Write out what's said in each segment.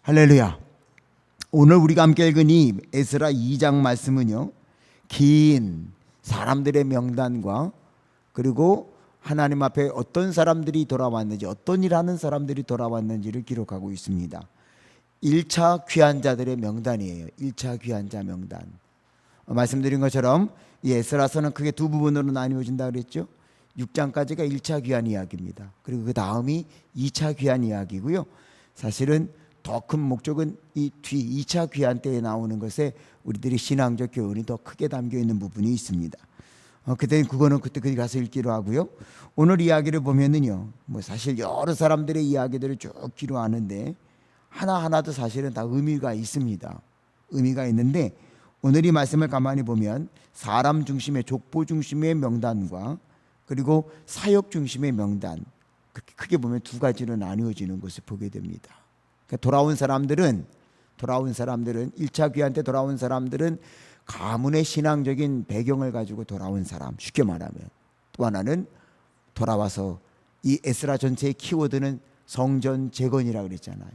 할렐루야. 오늘 우리가 함께 읽은 이 에스라 2장 말씀은요, 긴 사람들의 명단과 그리고 하나님 앞에 어떤 사람들이 돌아왔는지, 어떤 일하는 사람들이 돌아왔는지를 기록하고 있습니다. 1차 귀환자들의 명단이에요. 1차 귀환자 명단. 말씀드린 것처럼 이 에스라서는 크게 두 부분으로 나뉘어진다 그랬죠. 6장까지가 1차 귀환 이야기입니다. 그리고 그 다음이 2차 귀환 이야기고요. 사실은 더 큰 목적은 이 뒤 2차 귀환 때에 나오는 것에 우리들이 신앙적 교훈이 더 크게 담겨 있는 부분이 있습니다. 그거는 그때 거기 가서 읽기로 하고요. 오늘 이야기를 보면은요, 사실 여러 사람들의 이야기들을 쭉 기록하는데 하나하나도 사실은 다 의미가 있습니다. 의미가 있는데 오늘 이 말씀을 가만히 보면 사람 중심의, 족보 중심의 명단과 그리고 사역 중심의 명단, 크게 보면 두 가지로 나뉘어지는 것을 보게 됩니다. 그러니까 돌아온 사람들은 1차 귀환 때 돌아온 사람들은 가문의 신앙적인 배경을 가지고 돌아온 사람, 쉽게 말하면. 또 하나는 돌아와서 이 에스라 전체의 키워드는 성전 재건이라고 그랬잖아요.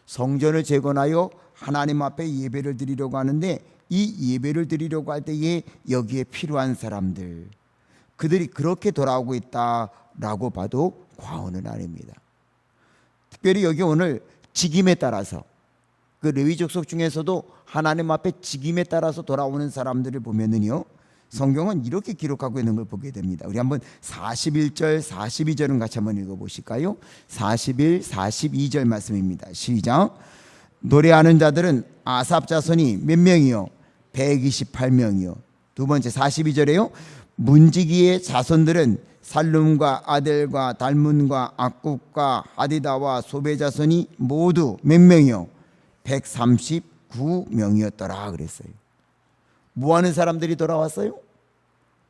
성전을 재건하여 하나님 앞에 예배를 드리려고 하는데, 이 예배를 드리려고 할 때에 여기에 필요한 사람들, 그들이 그렇게 돌아오고 있다라고 봐도 과언은 아닙니다. 특별히 여기 오늘 직임에 따라서, 그 레위 족속 중에서도 하나님 앞에 직임에 따라서 돌아오는 사람들을 보면은요, 성경은 이렇게 기록하고 있는 걸 보게 됩니다. 우리 한번 41절, 42절은 같이 한번 읽어보실까요? 41, 42절 말씀입니다. 시작. 노래하는 자들은 아삽 자손이 몇 명이요? 128명이요. 두 번째 42절에요. 문지기의 자손들은 살룸과 아델과 달문과 악굽과 하디다와 소베 자손이 모두 몇 명이요? 139명이었더라 그랬어요. 뭐하는 사람들이 돌아왔어요?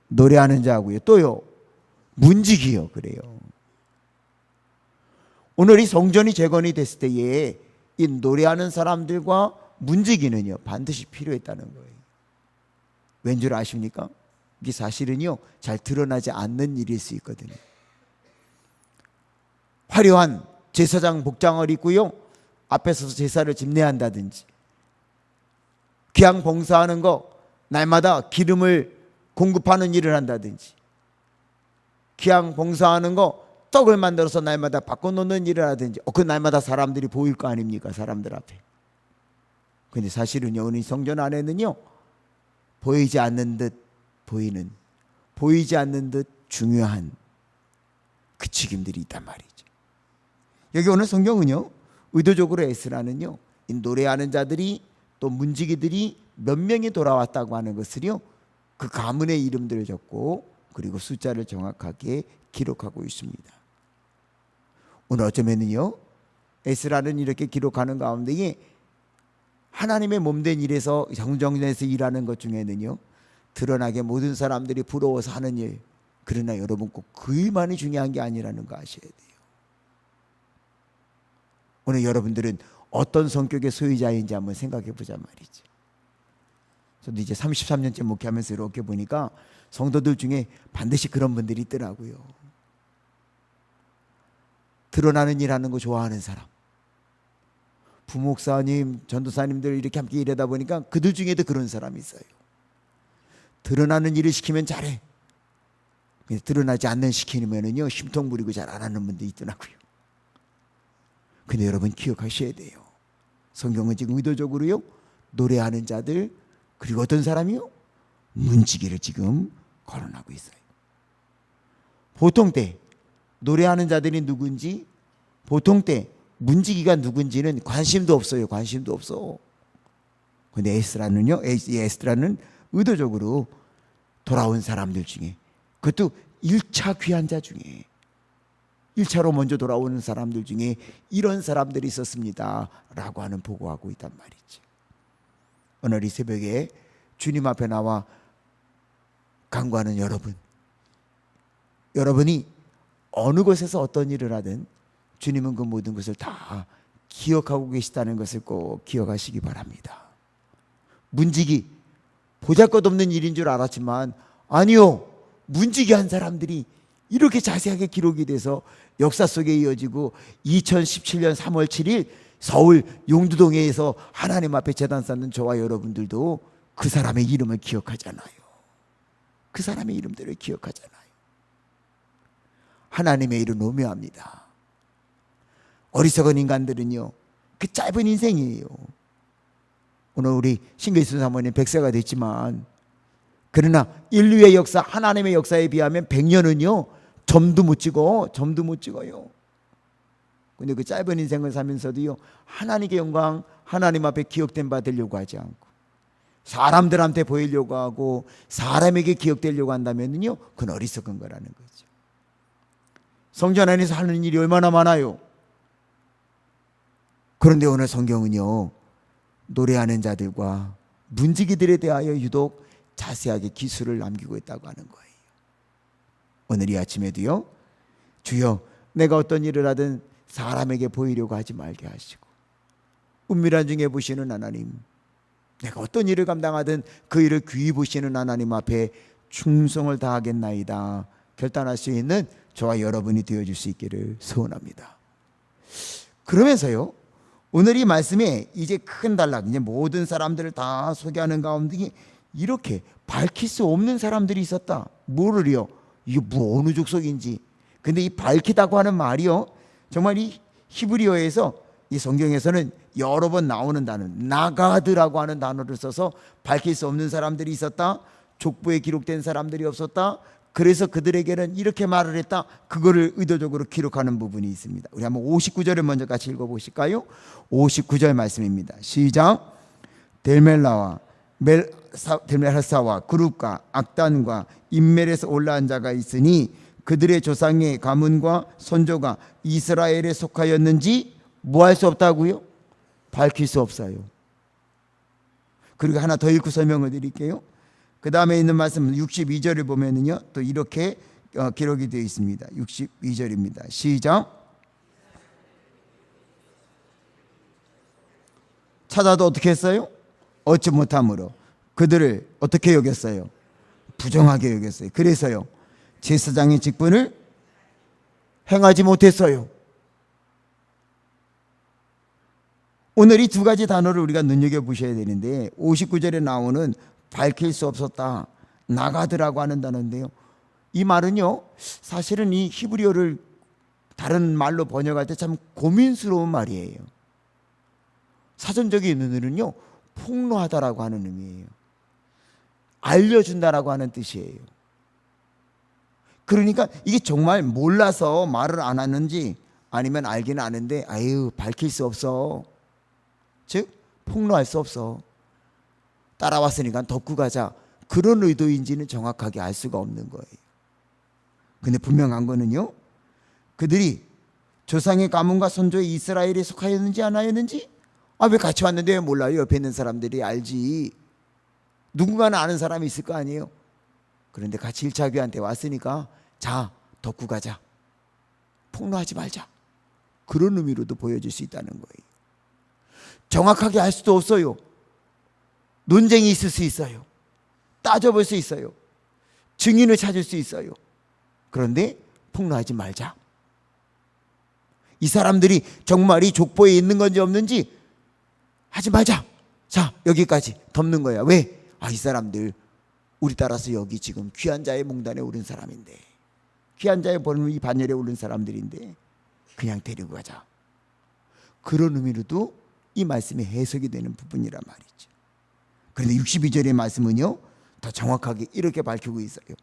노래하는 자고요. 또요, 문지기요. 그래요. 오늘 이 성전이 재건이 됐을 때에 이 노래하는 사람들과 문지기는요 반드시 필요했다는 거예요. 왠 줄 아십니까? 이게 사실은요 잘 드러나지 않는 일일 수 있거든요. 화려한 제사장 복장을 입고요 앞에 서서 제사를 집례한다든지, 귀향 봉사하는 거, 날마다 기름을 공급하는 일을 한다든지, 귀향 봉사하는 거 떡을 만들어서 날마다 바꿔놓는 일을 하든지, 그 날마다 사람들이 보일 거 아닙니까? 사람들 앞에. 근데 사실은요 오늘 성전 안에는요 보이지 않는 듯 보이는, 보이지 않는 듯 중요한 그 책임들이 있단 말이죠. 여기 오늘 성경은요 의도적으로 에스라는요 이 노래하는 자들이, 또 문지기들이 몇 명이 돌아왔다고 하는 것을요 그 가문의 이름들을 적고 그리고 숫자를 정확하게 기록하고 있습니다. 오늘 어쩌면은요 에스라는 이렇게 기록하는 가운데에 하나님의 몸된 일에서, 성전에서 일하는 것 중에는요 드러나게 모든 사람들이 부러워서 하는 일, 그러나 여러분 꼭 그 일만이 중요한 게 아니라는 거 아셔야 돼요. 오늘 여러분들은 어떤 성격의 소유자인지 한번 생각해 보자 말이죠. 저도 이제 33년째 목회하면서 이렇게 보니까 성도들 중에 반드시 그런 분들이 있더라고요. 드러나는 일 하는 거 좋아하는 사람, 부목사님, 전도사님들 이렇게 함께 일하다 보니까 그들 중에도 그런 사람이 있어요. 드러나는 일을 시키면 잘해. 드러나지 않는 시키면은요 심통 부리고 잘 안 하는 분도 있더라고요. 근데 여러분 기억하셔야 돼요. 성경은 지금 의도적으로요 노래하는 자들, 그리고 어떤 사람이요? 문지기를 지금 거론하고 있어요. 보통 때 노래하는 자들이 누군지, 보통 때 문지기가 누군지는 관심도 없어요. 관심도 없어. 근데 에스라는 의도적으로 돌아온 사람들 중에, 그것도 1차 귀환자 중에, 1차로 먼저 돌아오는 사람들 중에 이런 사람들이 있었습니다 라고 하는 보고하고 있단 말이죠. 오늘 이 새벽에 주님 앞에 나와 간구하는 여러분이 어느 곳에서 어떤 일을 하든 주님은 그 모든 것을 다 기억하고 계시다는 것을 꼭 기억하시기 바랍니다. 문지기, 보잘것없는 일인 줄 알았지만 아니요, 문지기 한 사람들이 이렇게 자세하게 기록이 돼서 역사 속에 이어지고 2017년 3월 7일 서울 용두동에서 하나님 앞에 제단 쌓는 저와 여러분들도 그 사람의 이름을 기억하잖아요. 그 사람의 이름들을 기억하잖아요. 하나님의 일은 오묘합니다. 어리석은 인간들은요, 그 짧은 인생이에요. 오늘 우리 신글순 사모님 100세가 됐지만, 그러나 인류의 역사, 하나님의 역사에 비하면 100년은요 점도 못 찍어요. 근데 그 짧은 인생을 살면서도요, 하나님의 영광, 하나님 앞에 기억된 바 되려고 하지 않고 사람들한테 보이려고 하고 사람에게 기억되려고 한다면요, 그건 어리석은 거라는 거죠. 성전 안에서 하는 일이 얼마나 많아요. 그런데 오늘 성경은요, 노래하는 자들과 문지기들에 대하여 유독 자세하게 기술을 남기고 있다고 하는 거예요. 오늘 이 아침에도요, 주여 내가 어떤 일을 하든 사람에게 보이려고 하지 말게 하시고, 은밀한 중에 보시는 하나님, 내가 어떤 일을 감당하든 그 일을 귀히 보시는 하나님 앞에 충성을 다하겠나이다 결단할 수 있는 저와 여러분이 되어줄 수 있기를 소원합니다. 그러면서요, 오늘 이 말씀에 이제 큰 단락, 이제 모든 사람들을 다 소개하는 가운데 이렇게 밝힐 수 없는 사람들이 있었다. 뭐를요? 이게 어느 족속인지. 근데 이 밝히다고 하는 말이요, 정말 이 히브리어에서, 이 성경에서는 여러 번 나오는 단어, 나가드라고 하는 단어를 써서 밝힐 수 없는 사람들이 있었다, 족보에 기록된 사람들이 없었다, 그래서 그들에게는 이렇게 말을 했다, 그거를 의도적으로 기록하는 부분이 있습니다. 우리 한번 59절을 먼저 같이 읽어보실까요? 59절 말씀입니다. 시작. 델멜라와 델멜하사와 그룹과 악단과 인멜에서 올라온 자가 있으니 그들의 조상의 가문과 선조가 이스라엘에 속하였는지 뭐 할 수 없다고요? 밝힐 수 없어요. 그리고 하나 더 읽고 설명을 드릴게요. 그 다음에 있는 말씀 62절을 보면은요, 또 이렇게 기록이 되어 있습니다. 62절입니다. 시작. 찾아도 어떻게 했어요? 얻지 못함으로 그들을 어떻게 여겼어요? 부정하게 여겼어요. 그래서요, 제사장의 직분을 행하지 못했어요. 오늘 이 두 가지 단어를 우리가 눈여겨보셔야 되는데, 59절에 나오는 밝힐 수 없었다, 나가드라고 하는 단어인데요, 이 말은요, 사실은 이 히브리어를 다른 말로 번역할 때 참 고민스러운 말이에요. 사전적인 의미는요, 폭로하다라고 하는 의미예요. 알려준다라고 하는 뜻이에요. 그러니까 이게 정말 몰라서 말을 안 하는지, 아니면 알기는 아는데 아유 밝힐 수 없어, 즉 폭로할 수 없어, 따라왔으니까 덮고 가자, 그런 의도인지는 정확하게 알 수가 없는 거예요. 근데 분명한 거는요, 그들이 조상의 가문과 선조의 이스라엘에 속하였는지 안 하였는지, 왜 같이 왔는데 왜 몰라요? 옆에 있는 사람들이 알지. 누군가는 아는 사람이 있을 거 아니에요. 그런데 같이 1차 교회한테 왔으니까 자, 덮고 가자, 폭로하지 말자, 그런 의미로도 보여질 수 있다는 거예요. 정확하게 알 수도 없어요. 논쟁이 있을 수 있어요. 따져볼 수 있어요. 증인을 찾을 수 있어요. 그런데 폭로하지 말자. 이 사람들이 정말 이 족보에 있는 건지 없는지 하지 말자. 자, 여기까지 덮는 거야. 왜? 이 사람들 우리 따라서 여기 지금 귀한 자의 몽단에 오른 사람인데, 귀한 자의 이 반열에 오른 사람들인데 그냥 데리고 가자. 그런 의미로도 이 말씀이 해석이 되는 부분이란 말이죠. 그런데 62절의 말씀은요, 더 정확하게 이렇게 밝히고 있어요.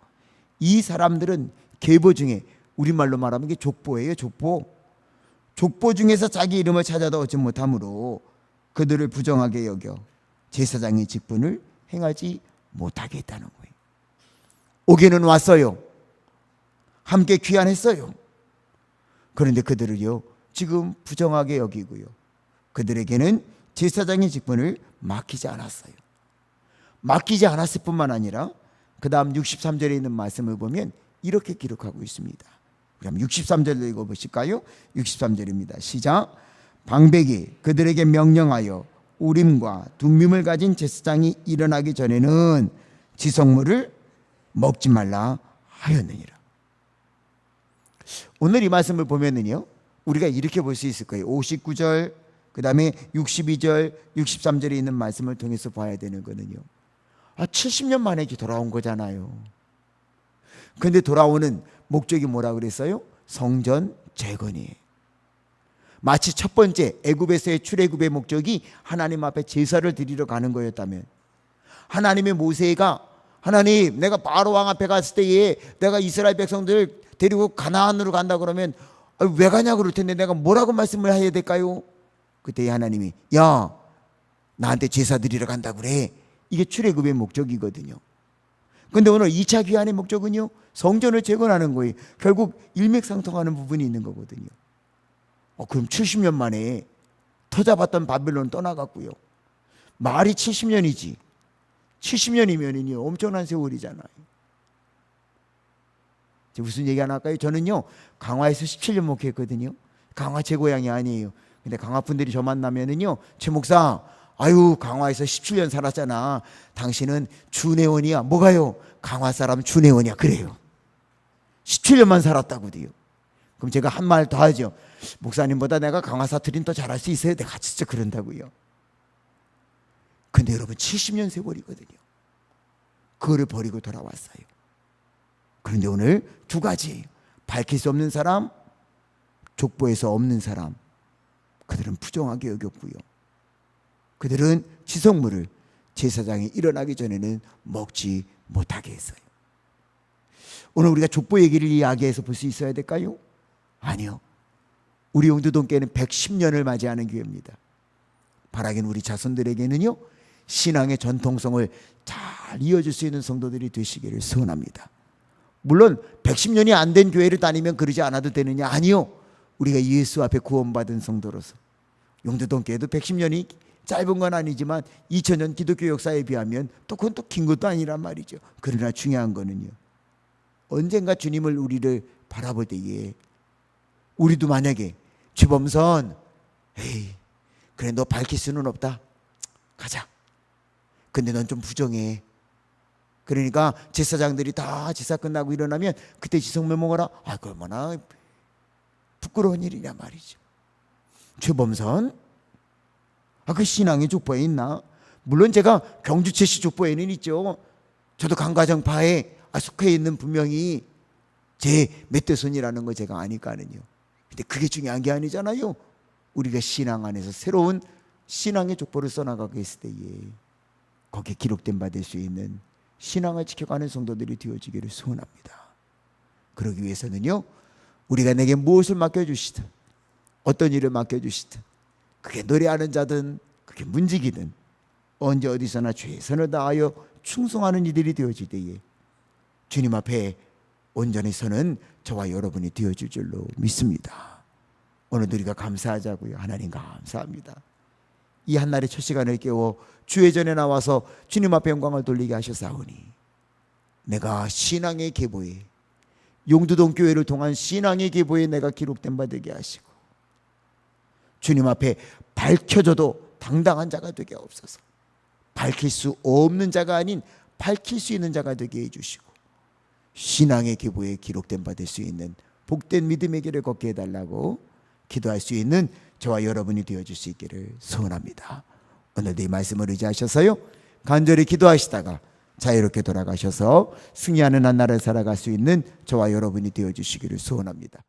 이 사람들은 계보 중에, 우리말로 말하면 이게 족보예요. 족보 중에서 자기 이름을 찾아도 얻지 못함으로 그들을 부정하게 여겨 제사장의 직분을 행하지 못하게 했다는 거예요. 오기는 왔어요. 함께 귀환했어요. 그런데 그들을요, 지금 부정하게 여기고요, 그들에게는 제사장의 직분을 맡기지 않았어요. 맡기지 않았을 뿐만 아니라 그 다음 63절에 있는 말씀을 보면 이렇게 기록하고 있습니다. 그럼 63절로 읽어보실까요? 63절입니다. 시작. 방백이 그들에게 명령하여 우림과 둠밈을 가진 제사장이 일어나기 전에는 지성물을 먹지 말라 하였느니라. 오늘 이 말씀을 보면은요, 우리가 이렇게 볼 수 있을 거예요. 59절, 그 다음에 62절, 63절에 있는 말씀을 통해서 봐야 되는 거는요. 70년 만에 돌아온 거잖아요. 그런데 돌아오는 목적이 뭐라 그랬어요? 성전 재건이에요. 마치 첫 번째 애굽에서의 출애굽의 목적이 하나님 앞에 제사를 드리러 가는 거였다면, 하나님의 모세가 하나님, 내가 바로 왕 앞에 갔을 때에 내가 이스라엘 백성들 데리고 가나안으로 간다 그러면 왜 가냐 그럴 텐데 내가 뭐라고 말씀을 해야 될까요? 그때 하나님이 야, 나한테 제사 드리러 간다 그래. 이게 출애굽의 목적이거든요. 그런데 오늘 2차 귀환의 목적은요, 성전을 재건하는 거예요. 결국 일맥상통하는 부분이 있는 거거든요. 그럼 70년 만에 터잡았던 바벨론 떠나갔고요. 말이 70년이지. 70년이면은요 엄청난 세월이잖아요. 무슨 얘기 하나 할까요? 저는요 강화에서 17년 목회했거든요. 강화 제 고향이 아니에요. 근데 강화 분들이 저 만나면은요, 최 목사, 아유 강화에서 17년 살았잖아. 당신은 준회원이야. 뭐가요? 강화 사람 준회원이야. 그래요. 17년만 살았다고요. 그럼 제가 한 말 더 하죠. 목사님보다 내가 강화 사투리는 더 잘할 수 있어요. 내가 진짜 그런다고요. 근데 여러분 70년 세월이거든요. 그거를 버리고 돌아왔어요. 그런데 오늘 두 가지예요. 밝힐 수 없는 사람, 족보에서 없는 사람. 그들은 부정하게 여겼고요. 그들은 지성물을 제사장이 일어나기 전에는 먹지 못하게 했어요. 오늘 우리가 족보 얘기를 이야기해서 볼 수 있어야 될까요? 아니요. 우리 용두동교회는 110년을 맞이하는 교회입니다. 바라긴 우리 자손들에게는요, 신앙의 전통성을 잘 이어줄 수 있는 성도들이 되시기를 소원합니다. 물론 110년이 안 된 교회를 다니면 그러지 않아도 되느냐? 아니요. 우리가 예수 앞에 구원받은 성도로서, 용두동교회도 110년이 짧은 건 아니지만 2000년 기독교 역사에 비하면 또 그건 또 긴 것도 아니란 말이죠. 그러나 중요한 거는요, 언젠가 주님을 우리를 바라볼 때에 우리도 만약에 최범선, 에이 그래 너 밝힐 수는 없다. 가자. 근데 넌 좀 부정해. 그러니까 제사장들이 다 제사 끝나고 일어나면 그때 지성면 먹어라. 그 얼마나 부끄러운 일이냐 말이죠. 최범선, 그 신앙의 족보에 있나? 물론 제가 경주 최씨 족보에는 있죠. 저도 강가정파에 속해 있는 분명히 제 멧돼손이라는 거 제가 아니까는요. 근데 그게 중요한 게 아니잖아요. 우리가 신앙 안에서 새로운 신앙의 족보를 써나가게 했을 때에 거기에 기록된 바 될 수 있는 신앙을 지켜가는 성도들이 되어지기를 소원합니다. 그러기 위해서는요, 우리가 내게 무엇을 맡겨주시든 어떤 일을 맡겨주시든 그게 노래하는 자든 그게 문지기든 언제 어디서나 최선을 다하여 충성하는 이들이 되어질 때에 주님 앞에 온전히 서는 저와 여러분이 되어질 줄로 믿습니다. 오늘도 우리가 감사하자고요. 하나님 감사합니다. 이 한날의 첫 시간을 깨워 주의 전에 나와서 주님 앞에 영광을 돌리게 하셨사오니 내가 신앙의 계보에, 용두동 교회를 통한 신앙의 계보에 내가 기록된 바 되게 하시고 주님 앞에 밝혀져도 당당한 자가 되게 없어서 밝힐 수 없는 자가 아닌 밝힐 수 있는 자가 되게 해주시고 신앙의 계보에 기록된 바 될 수 있는 복된 믿음의 길을 걷게 해달라고 기도할 수 있는 저와 여러분이 되어줄 수 있기를 소원합니다. 오늘도 이 말씀을 의지하셔서요, 간절히 기도하시다가 자유롭게 돌아가셔서 승리하는 한 날을 살아갈 수 있는 저와 여러분이 되어주시기를 소원합니다.